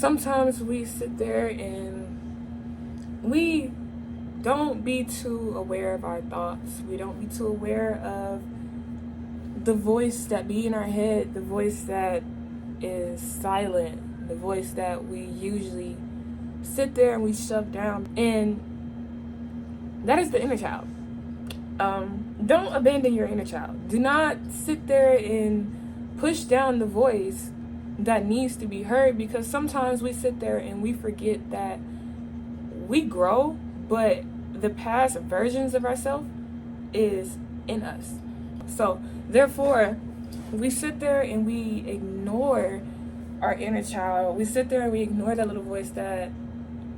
Sometimes we sit there and we don't be too aware of our thoughts. We don't be too aware of the voice that be in our head, the voice that is silent, the voice that we usually sit there and we shove down. And that is the inner child. Don't abandon your inner child. Do not sit there and push down the voice that needs to be heard, because sometimes we sit there and we forget that we grow, but the past versions of ourselves is in us. So therefore, we sit there and we ignore our inner child. We sit there and we ignore that little voice that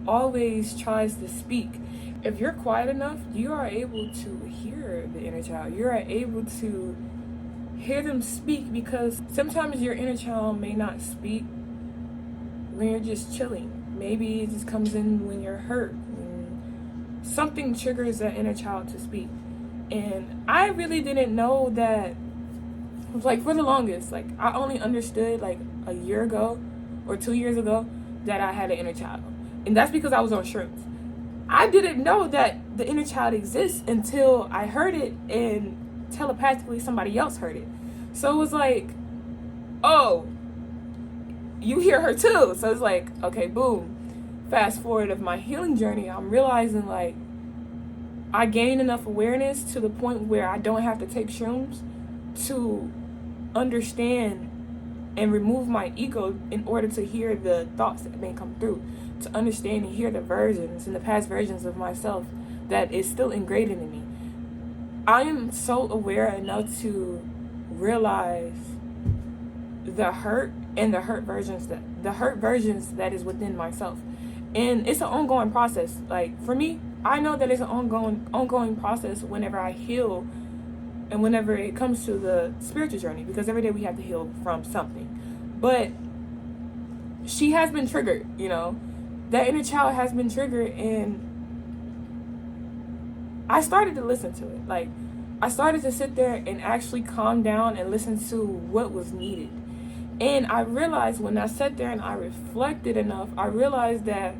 always tries to speak. If you're quiet enough, you are able to hear the inner child. You are able to hear them speak, because sometimes your inner child may not speak when you're just chilling. Maybe it just comes in when you're hurt. When something triggers that inner child to speak. And I really didn't know that, like, for the longest. Like, I only understood like a year ago or 2 years ago that I had an inner child. And that's because I was on shrooms. I didn't know that the inner child exists until I heard it and telepathically somebody else heard it. So it was like, oh, you hear her too. So it's like, okay, boom. Fast forward of my healing journey, I'm realizing like I gained enough awareness to the point where I don't have to take shrooms to understand and remove my ego in order to hear the thoughts that may come through, to understand and hear the versions and the past versions of myself that is still ingrained in me. I am so aware enough to realize the hurt and the hurt versions that is within myself. And it's an ongoing process. Like, for me, I know that it's an ongoing process whenever I heal and whenever it comes to the spiritual journey, because every day we have to heal from something. But she has been triggered, that inner child has been triggered, and I started to listen to it. Like, I started to sit there and actually calm down and listen to what was needed. And I realized when I sat there and I reflected enough, I realized that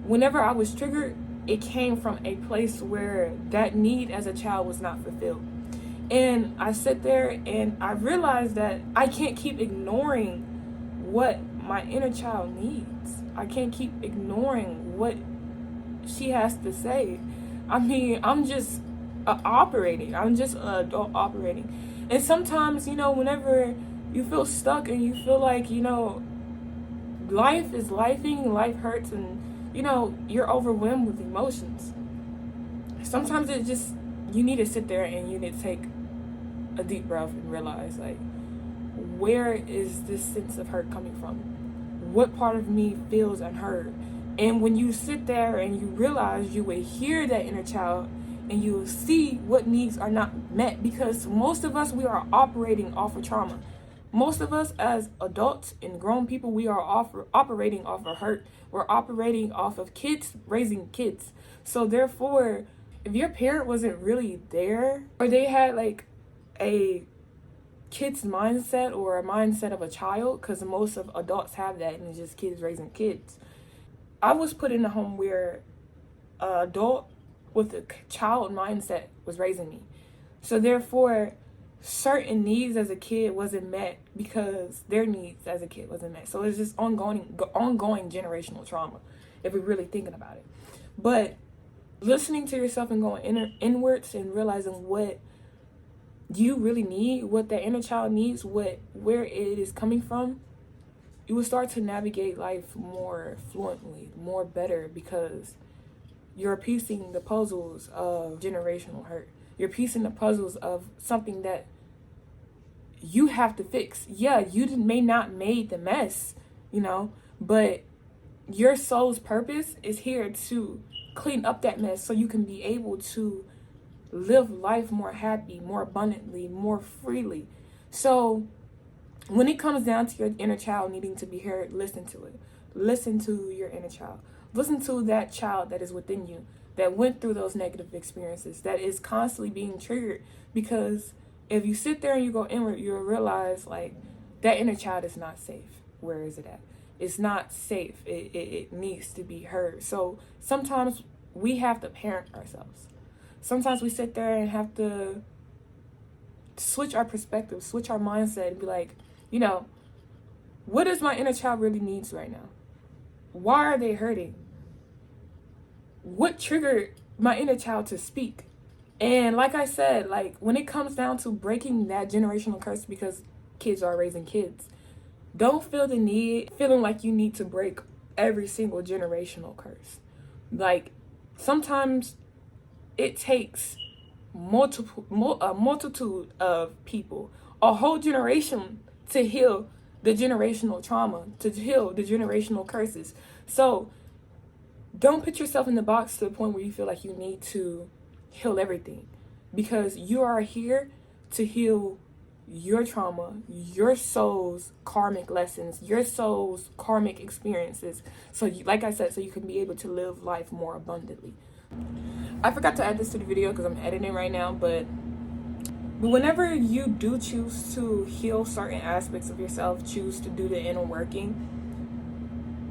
whenever I was triggered, it came from a place where that need as a child was not fulfilled. And I sit there and I realized that I can't keep ignoring what my inner child needs. I can't keep ignoring what she has to say. I mean, I'm just operating. I'm just an adult operating. And sometimes, whenever you feel stuck and you feel like, life is lifing, life hurts, and, you're overwhelmed with emotions. Sometimes you need to sit there and you need to take a deep breath and realize, like, where is this sense of hurt coming from? What part of me feels unheard? And when you sit there and you realize, you will hear that inner child and you will see what needs are not met, because most of us, we are operating off of trauma. Most of us as adults and grown people, we are operating off of hurt. We're operating off of kids raising kids. So therefore, if your parent wasn't really there, or they had like a kid's mindset or a mindset of a child, because most of adults have that, and it's just kids raising kids. I was put in a home where an adult with a child mindset was raising me. So therefore, certain needs as a kid wasn't met because their needs as a kid wasn't met. So it's just ongoing generational trauma, if we're really thinking about it. But listening to yourself and going inwards and realizing what you really need, what that inner child needs, where it is coming from, you will start to navigate life more fluently, more better, because you're piecing the puzzles of generational hurt. You're piecing the puzzles of something that you have to fix. Yeah, you may not made the mess, but your soul's purpose is here to clean up that mess so you can be able to live life more happy, more abundantly, more freely. So when it comes down to your inner child needing to be heard, listen to it. Listen to your inner child. Listen to that child that is within you, that went through those negative experiences, that is constantly being triggered. Because if you sit there and you go inward, you'll realize, like, that inner child is not safe. Where is it at? It's not safe. It needs to be heard. So sometimes we have to parent ourselves. Sometimes we sit there and have to switch our perspective, switch our mindset, and be like, you know, what does my inner child really needs right now? Why are they hurting? What triggered my inner child to speak? And like I said, like when it comes down to breaking that generational curse, because kids are raising kids, don't feel the need, feeling like you need to break every single generational curse. Like sometimes it takes a multitude of people, a whole generation, to heal the generational trauma, to heal the generational curses. So don't put yourself in the box to the point where you feel like you need to heal everything, because you are here to heal your trauma, your soul's karmic lessons, your soul's karmic experiences. So like I said, so you can be able to live life more abundantly. I forgot to add this to the video because I'm editing right now, but whenever you do choose to heal certain aspects of yourself, choose to do the inner working,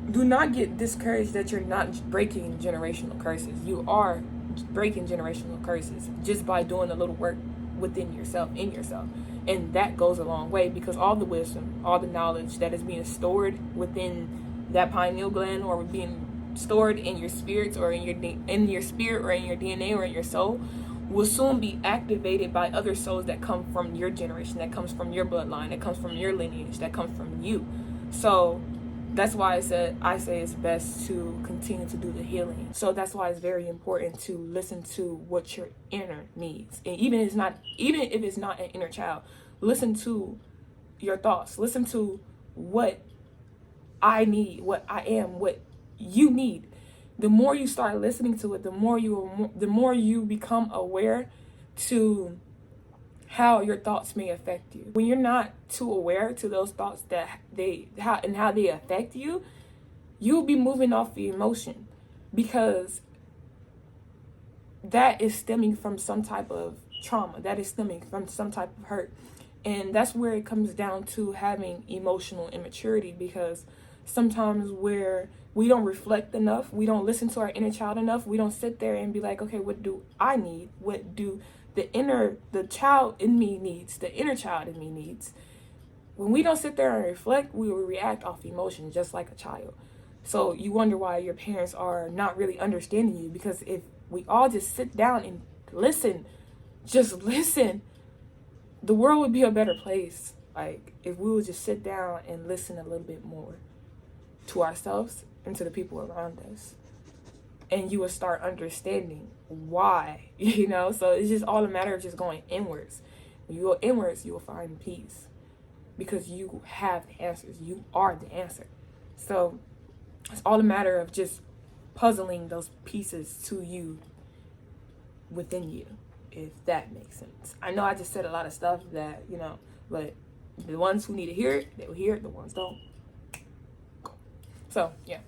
do not get discouraged that you're not breaking generational curses. You are breaking generational curses just by doing a little work within yourself, in yourself. And that goes a long way, because all the wisdom, all the knowledge that is being stored within that pineal gland, or being stored in your spirits, or in your spirit, or in your DNA, or in your soul, will soon be activated by other souls that come from your generation, that comes from your bloodline, that comes from your lineage, that comes from you. So that's why I say it's best to continue to do the healing. So that's why it's very important to listen to what your inner needs. And even if it's not an inner child, listen to your thoughts. Listen to what I need, what I am, what you need. The more you start listening to it, the more you become aware to how your thoughts may affect you. When you're not too aware to those thoughts how they affect you, you'll be moving off the emotion, because that is stemming from some type of trauma, that is stemming from some type of hurt. And that's where it comes down to having emotional immaturity, because sometimes where we don't reflect enough, we don't listen to our inner child enough, we don't sit there and be like, okay, what do I need? What do the child in me needs, the inner child in me needs? When we don't sit there and reflect, we will react off emotion just like a child. So you wonder why your parents are not really understanding you, because if we all just sit down and listen, just listen, the world would be a better place. Like if we would just sit down and listen a little bit more to ourselves and to the people around us, and you will start understanding why, so it's just all a matter of just going inwards. When you go inwards, you will find peace, because you have the answers. You are the answer. So it's all a matter of just puzzling those pieces to you within you, if that makes sense. I know I just said a lot of stuff that, but the ones who need to hear it, they will hear it. The ones don't. So, yeah.